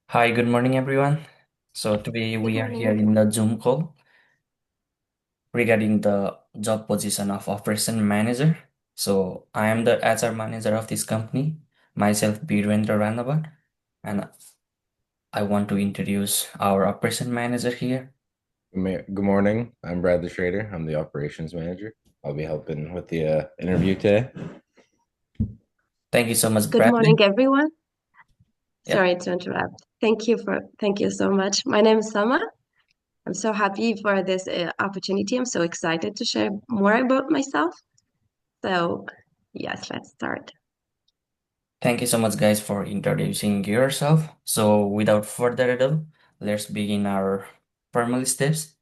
Hi, good morning, everyone. So today Good we are here morning. in the Zoom call regarding the job position of operation manager. So I am the HR manager of this company, myself Birendra and I want to introduce our operation manager here. Good morning. I'm Bradley Schrader. I'm the operations manager. I'll be helping with the interview today. Thank you so much, Good morning, Bradley. everyone. Yeah, Sorry to interrupt. Thank you so much. My name is Selma. I'm so happy for this opportunity. I'm so excited to share more about myself. So, yes, let's start. thank you so much, guys, for introducing yourself. So without further ado, let's begin our formal steps.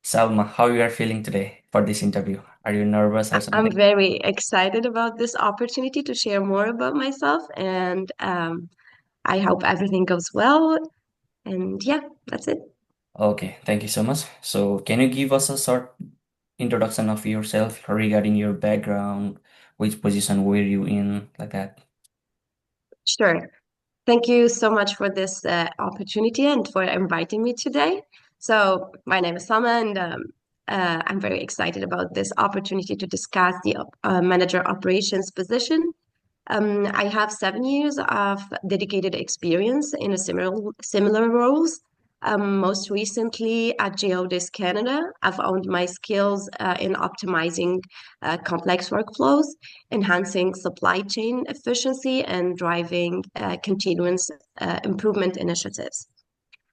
Salma, how you are feeling today for this interview? Are you nervous or I'm something? very excited about this opportunity to share more about myself, and I hope everything goes well. And yeah, that's it. Okay, thank you so much. So, can you give us a short introduction of yourself regarding your background, which position were you in, like that? Sure. Thank you so much for this opportunity and for inviting me today. So, my name is Selma, and I'm very excited about this opportunity to discuss the manager operations position. I have 7 years of dedicated experience in a similar roles. Most recently at Geodis Canada, I've owned my skills in optimizing complex workflows, enhancing supply chain efficiency, and driving continuous improvement initiatives.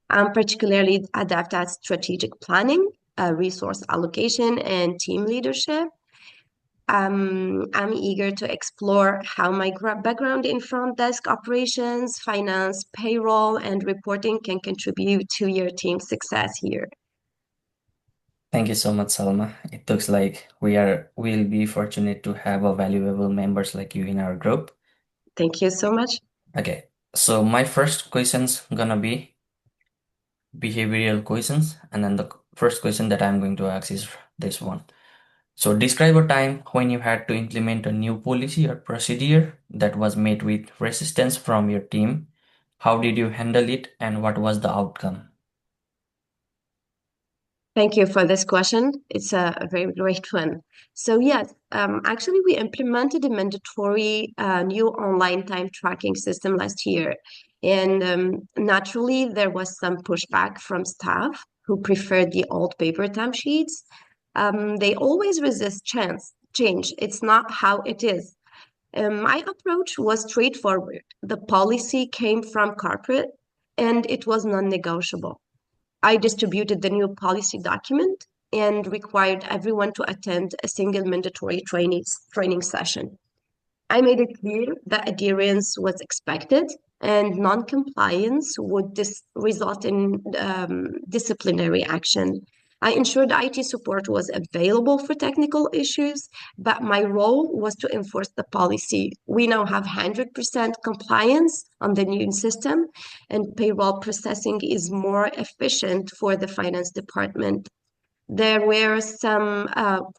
I'm particularly adept at strategic planning, resource allocation, and team leadership. I'm eager to explore how my background in front desk operations, finance, payroll, and reporting can contribute to your team's success here. Thank you so much, Salma. It looks like we'll be fortunate to have a valuable members like you in our group. Thank you so much. Okay, so my first question's gonna be behavioral questions, and then the first question that I'm going to ask is this one. So describe a time when you had to implement a new policy or procedure that was met with resistance from your team. How did you handle it and what was the outcome? Thank you for this question. It's a very great one. So yes, actually we implemented a mandatory new online time tracking system last year. And naturally there was some pushback from staff who preferred the old paper timesheets. They always resist change. It's not how it is. My approach was straightforward. The policy came from corporate and it was non-negotiable. I distributed the new policy document and required everyone to attend a single mandatory training session. I made it clear that adherence was expected and non-compliance would result in disciplinary action. I ensured IT support was available for technical issues, but my role was to enforce the policy. We now have 100% compliance on the new system, and payroll processing is more efficient for the finance department. There were some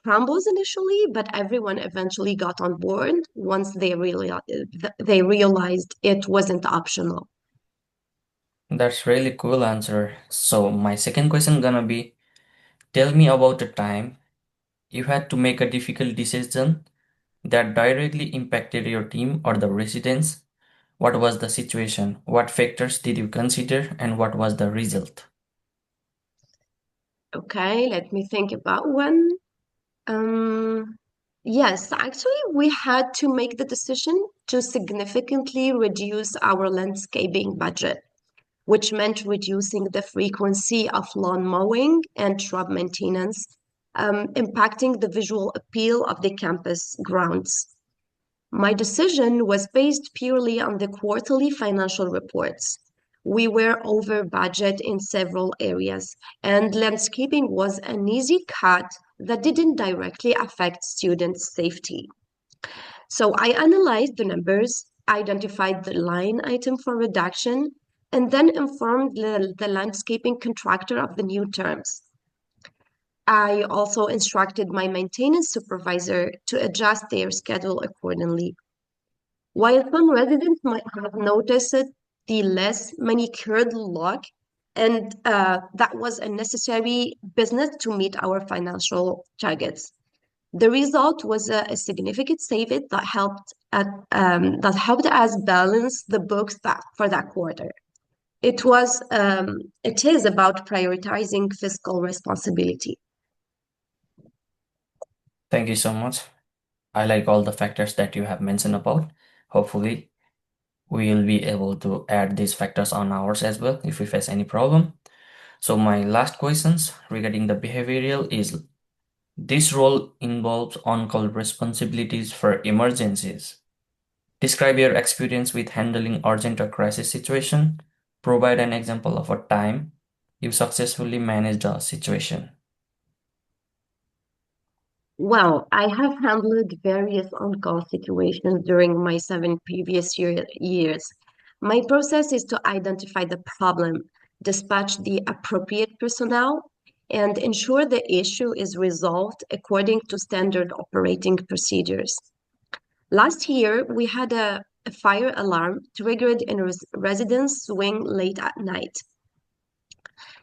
crumbles initially, but everyone eventually got on board once they realized it wasn't optional. That's really cool answer. So my second question gonna be tell me about a time you had to make a difficult decision that directly impacted your team or the residents. What was the situation? What factors did you consider and what was the result? Okay, let me think about one. Um, yes, actually, we had to make the decision to significantly reduce our landscaping budget, which meant reducing the frequency of lawn mowing and shrub maintenance, impacting the visual appeal of the campus grounds. My decision was based purely on the quarterly financial reports. We were over budget in several areas, and landscaping was an easy cut that didn't directly affect students' safety. So I analyzed the numbers, identified the line item for reduction, and then informed the landscaping contractor of the new terms. I also instructed my maintenance supervisor to adjust their schedule accordingly. While some residents might have noticed the less manicured look, and that was a necessary business to meet our financial targets. The result was a significant saving that helped us balance the books for that quarter. It is about prioritizing fiscal responsibility. Thank you so much. I like all the factors that you have mentioned about. Hopefully, we will be able to add these factors on ours as well if we face any problem. So my last questions regarding the behavioral is this role involves on-call responsibilities for emergencies. Describe your experience with handling urgent or crisis situation. Provide an example of a time you successfully managed a situation. Well, I have handled various on-call situations during my seven previous years. My process is to identify the problem, dispatch the appropriate personnel, and ensure the issue is resolved according to standard operating procedures. Last year, we had a fire alarm triggered in a residence wing late at night.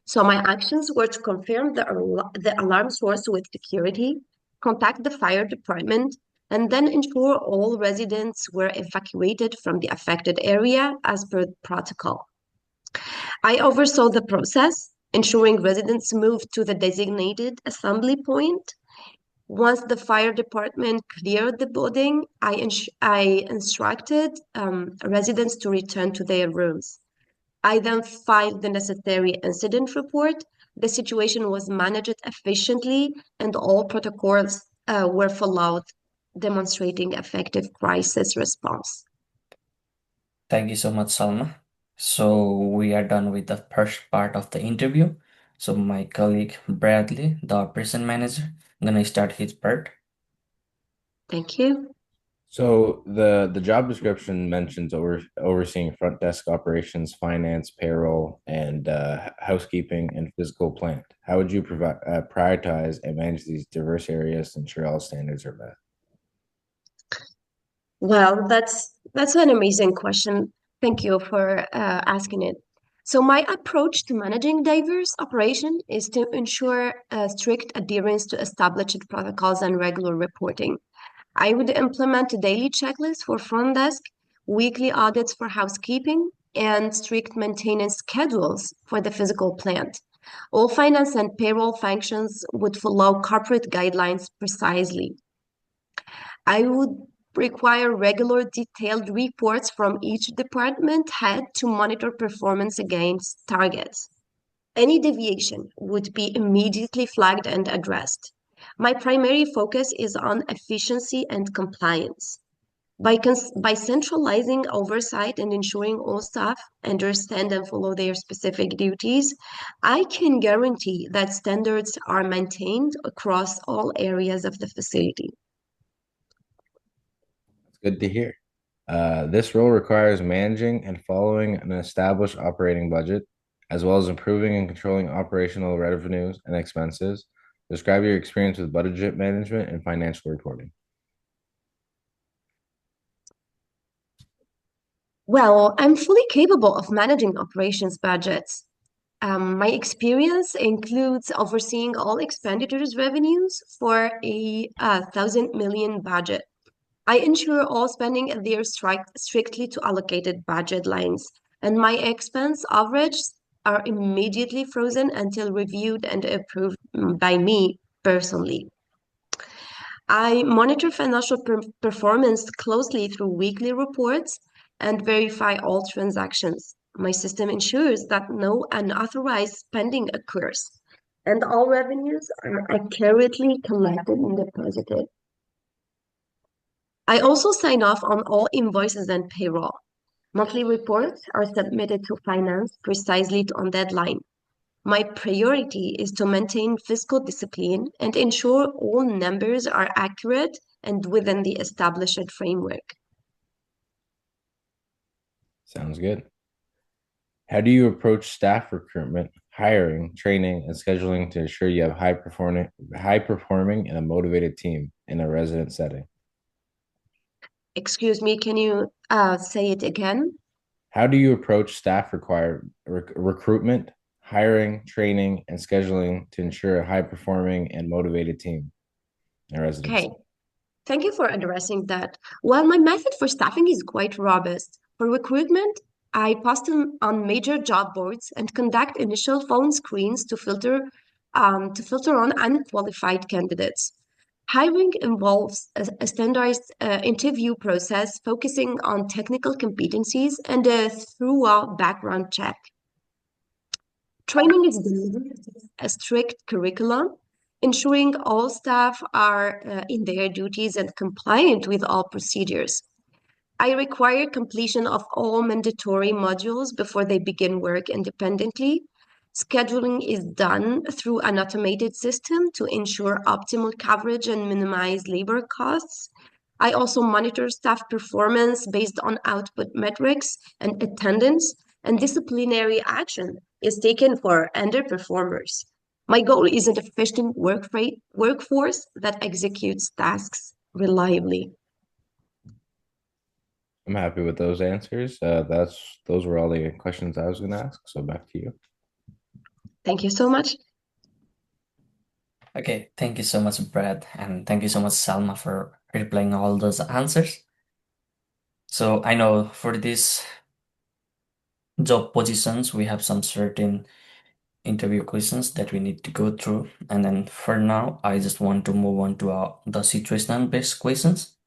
So my actions were to confirm the alarm source with security, contact the fire department, and then ensure all residents were evacuated from the affected area as per protocol. I oversaw the process, ensuring residents moved to the designated assembly point. Once the fire department cleared the building, I instructed residents to return to their rooms. I then filed the necessary incident report. The situation was managed efficiently and all protocols were followed, demonstrating effective crisis response. Thank you so much, Salma. So we are done with the first part of the interview. So my colleague Bradley, the operation manager, gonna start his part. Thank you. So the job description mentions overseeing front desk operations, finance, payroll, and housekeeping and physical plant. How would you provide prioritize and manage these diverse areas to ensure all standards are met? Well, that's an amazing question. Thank you for asking it. So my approach to managing diverse operation is to ensure strict adherence to established protocols and regular reporting. I would implement a daily checklist for front desk, weekly audits for housekeeping, and strict maintenance schedules for the physical plant. All finance and payroll functions would follow corporate guidelines precisely. I would require regular detailed reports from each department head to monitor performance against targets. Any deviation would be immediately flagged and addressed. My primary focus is on efficiency and compliance. By centralizing oversight and ensuring all staff understand and follow their specific duties, I can guarantee that standards are maintained across all areas of the facility. It's good to hear. This role requires managing and following an established operating budget, as well as improving and controlling operational revenues and expenses. Describe your experience with budget management and financial reporting. Well, I'm fully capable of managing operations budgets. My experience includes overseeing all expenditures revenues for a 1,000 million budget. I ensure all spending adheres strictly to allocated budget lines, and my expense averages are immediately frozen until reviewed and approved by me personally. I monitor financial performance closely through weekly reports and verify all transactions. My system ensures that no unauthorized spending occurs and all revenues are accurately collected and deposited. I also sign off on all invoices and payroll. Monthly reports are submitted to finance precisely on deadline. My priority is to maintain fiscal discipline and ensure all numbers are accurate and within the established framework. Sounds good. How do you approach staff recruitment, hiring, training, and scheduling to ensure you have high performing and a motivated team in a resident setting? Excuse me, can you say it again? How do you approach staff recruitment, hiring, training, and scheduling to ensure a high performing and motivated team and residents? Okay, thank you for addressing that. Well, my method for staffing is quite robust. For recruitment, I post on major job boards and conduct initial phone screens to filter on unqualified candidates. Hiring involves a standardized interview process focusing on technical competencies and a thorough background check. Training is delivered with a strict curriculum, ensuring all staff are in their duties and compliant with all procedures. I require completion of all mandatory modules before they begin work independently. Scheduling is done through an automated system to ensure optimal coverage and minimize labor costs. I also monitor staff performance based on output metrics and attendance, and disciplinary action is taken for underperformers. My goal is an efficient workforce that executes tasks reliably. I'm happy with those answers. Those were all the questions I was going to ask. So back to you. Thank you so much. Okay, thank you so much, Brad, and thank you so much, Salma, for replying all those answers. So I know for these job positions, we have some certain interview questions that we need to go through. And then for now, I just want to move on to the situational based questions.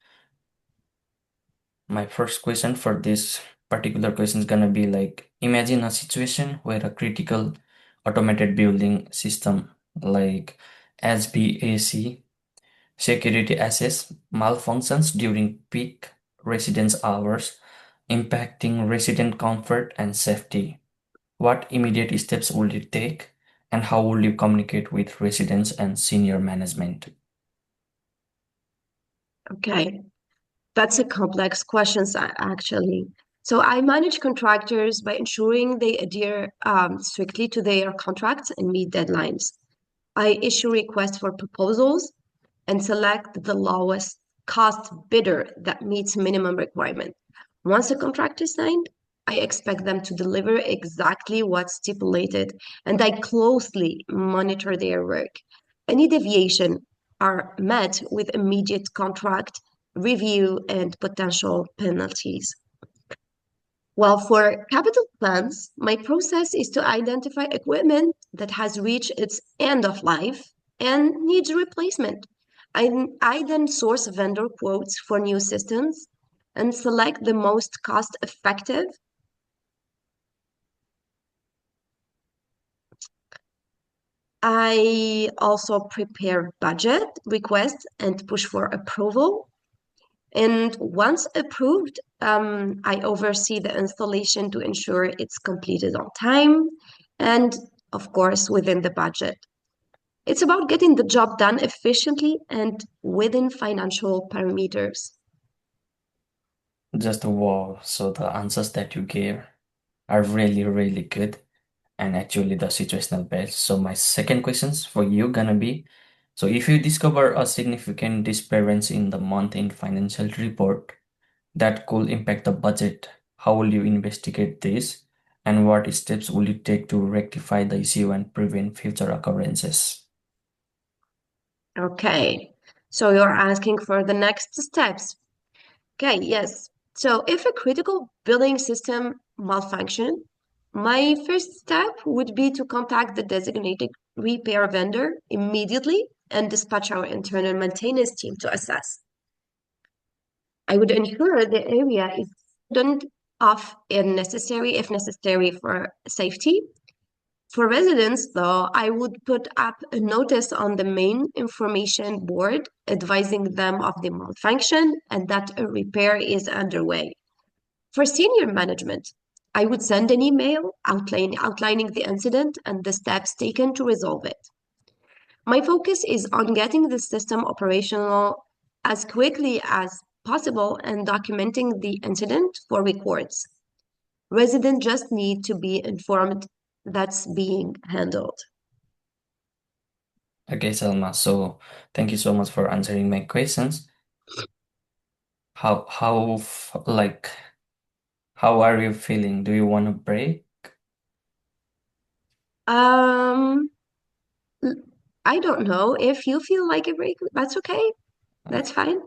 My first question for this particular question is gonna be like, imagine a situation where a critical automated building system like SBAC security access malfunctions during peak residence hours, impacting resident comfort and safety. What immediate steps would you take, and how would you communicate with residents and senior management? Okay, that's a complex question, actually. So I manage contractors by ensuring they adhere strictly to their contracts and meet deadlines. I issue requests for proposals and select the lowest cost bidder that meets minimum requirement. Once a contract is signed, I expect them to deliver exactly what's stipulated, and I closely monitor their work. Any deviation are met with immediate contract review and potential penalties. While for capital plans, my process is to identify equipment that has reached its end of life and needs replacement. I then source vendor quotes for new systems and select the most cost effective. I also prepare budget requests and push for approval. And once approved, I oversee the installation to ensure it's completed on time and, of course, within the budget. It's about getting the job done efficiently and within financial parameters. Just wow, so the answers that you gave are really, really good and actually the situational based. So my second questions for you gonna be, so if you discover a significant disparity in the month-end financial report that could impact the budget, how will you investigate this? And what steps will you take to rectify the issue and prevent future occurrences? Okay, so you're asking for the next steps. Okay, yes. So if a critical building system malfunction, my first step would be to contact the designated repair vendor immediately and dispatch our internal maintenance team to assess. I would ensure the area is cordoned off and necessary if necessary for safety. For residents, though, I would put up a notice on the main information board advising them of the malfunction and that a repair is underway. For senior management, I would send an email outlining the incident and the steps taken to resolve it. My focus is on getting the system operational as quickly as possible and documenting the incident for records. Residents just need to be informed that's being handled. Okay, Selma. So thank you so much for answering my questions. How like How are you feeling? Do you want a break? Um, I don't know. If you feel like a break, that's okay. That's fine.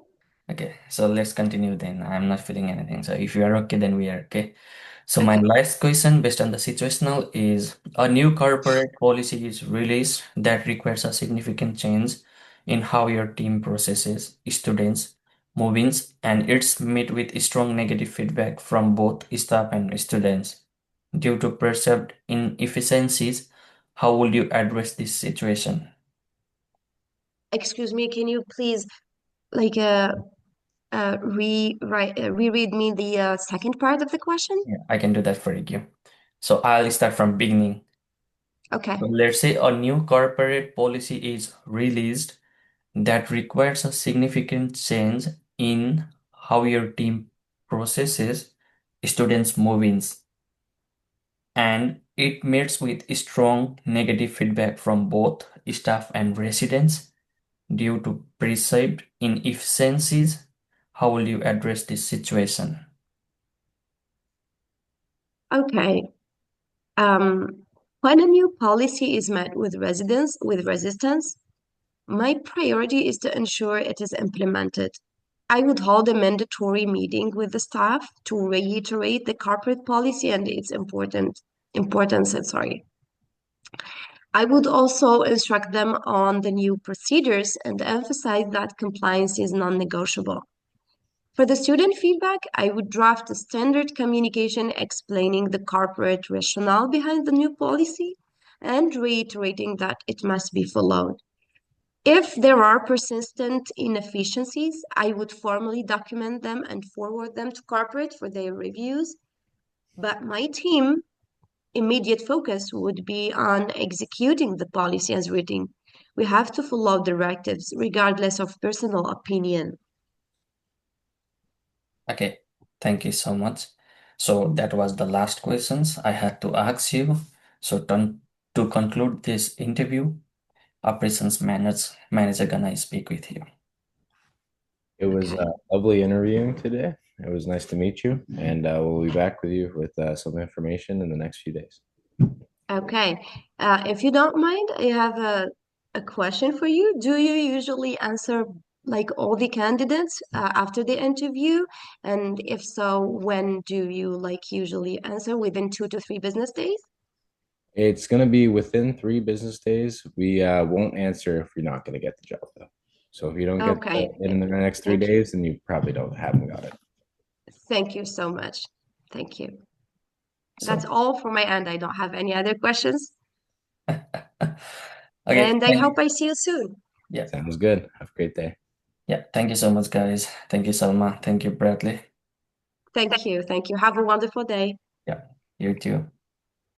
Okay, so let's continue then. I'm not feeling anything. So if you are okay, then we are okay. So my Okay. last question based on the situational is a new corporate policy is released that requires a significant change in how your team processes students, movings, and it's met with strong negative feedback from both staff and students. Due to perceived inefficiencies, how will you address this situation? Excuse me, can you please like reread me the second part of the question? Yeah, I can do that for you. So I'll start from beginning. Okay. So let's say a new corporate policy is released that requires a significant change in how your team processes students' move-ins, and it meets with strong negative feedback from both staff and residents due to perceived inefficiencies. How will you address this situation? Okay. Um, when a new policy is met with resistance, my priority is to ensure it is implemented. I would hold a mandatory meeting with the staff to reiterate the corporate policy and its importance. Sorry. I would also instruct them on the new procedures and emphasize that compliance is non-negotiable. For the student feedback, I would draft a standard communication explaining the corporate rationale behind the new policy and reiterating that it must be followed. If there are persistent inefficiencies, I would formally document them and forward them to corporate for their reviews. But my team immediate focus would be on executing the policy as written. We have to follow directives regardless of personal opinion. Okay, thank you so much. So that was the last questions I had to ask you. So to conclude this interview, operations manager gonna speak with you. It was Okay. lovely interviewing today. It was nice to meet you, and we'll be back with you with some information in the next few days. Okay. If you don't mind, I have a question for you. Do you usually answer like all the candidates after the interview? And if so, when do you like usually answer within 2 to 3 business days? It's going to be within 3 business days. We won't answer if you're not going to get the job, though. So if you don't get Okay. it in the next three Thank you. days, then you probably don't haven't got it. Thank you so much. Thank you. That's So all for my end. I don't have any other questions. okay, And I thank you. hope I see you soon. Yeah, Sounds good. Have a great day. yeah. Thank you so much, guys. Thank you, Selma. Thank you, Bradley. Thank you. Thank you. Have a wonderful day. Yeah, you too.